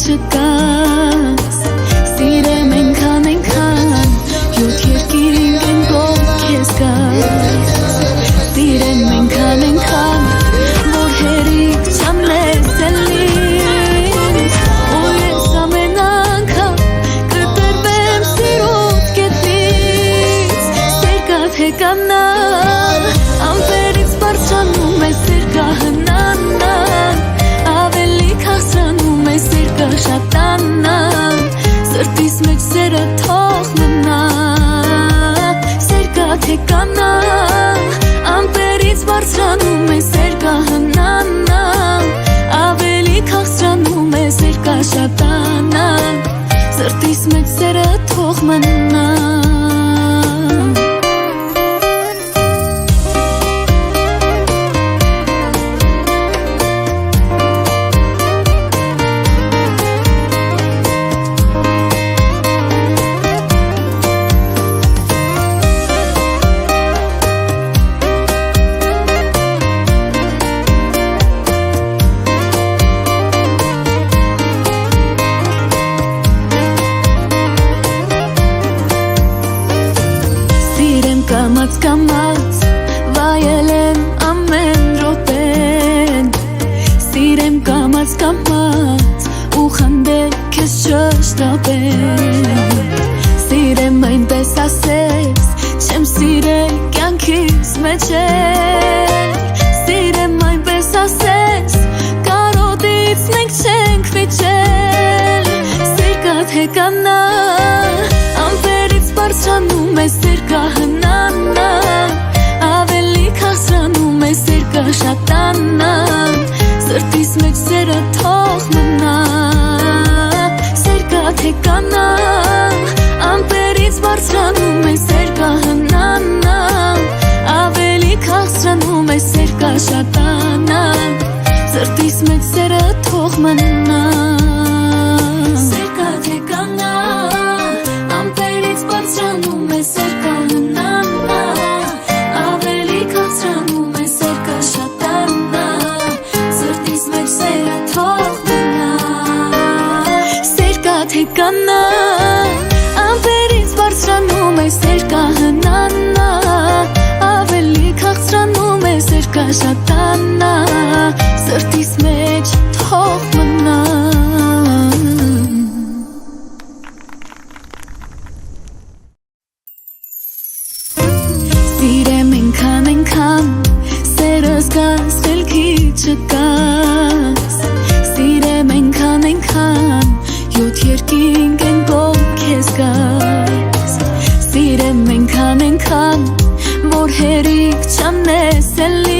չկաս Սիրեմ ենքան յոթ երկիրին կենքով քեզ գաս Սիրեմ ենքան որ հերիք չամ լեցել ինձ Ու ես ամեն անգամ կտրվեմ սիրուդ կետից Սերկա թե կանա ամպերից բարձրանում է սերկահնանան Ավելի քաղցրանում է սերկաշատանան Սրտիս մեջ սերը թող մնա Սերկա թե կանա ամպերից բարձրանում է սերկահնանան Ավելի քաղցրանում է սերկաշատանան Սրտիս մեջ սերը թող մնա Կամած վայել եմ ամեն րոպեն Սիրեմ կամած ու խնդել քեզ չշտապել Սիրեմ այնպես ասես չեմ սիրել կյանքիս մեջ էլ Սիրեմ այնպես ասես կարոտից մենք չենք վիճել Սերկա թե կանա ամպերից բարձրանում է սերկահնանա Ավելի քաղցրանում է սերկաշատանա Սրտիս մեջ սերը թող մնա Սերկա թե կանա ամպերից բարձրանում է սերկահնանա Ավելի քաղցրանում է սերկաշատանա Սրտիս մեջ սերը թող մնա Սերկա թե կանա ամպերից բարձրանում է սերկահնանա Ավելի քաղցրանում է սերկաշատանա Սրտիս մեջ սերը թող մնա Սերկա թե կանա ամպերից բարձրանում է սերկահնանա Ավելի քաղցրանում է սերկաշատանա Սրտիս մեջ թող մնա Սիրեմ ենքան սերս գաս խելքի չկաս Սիրեմ ենքան յոթ երկիրին կենքով քեզ գաս Սիրեմ ենքան որ հերիք չամ լեցել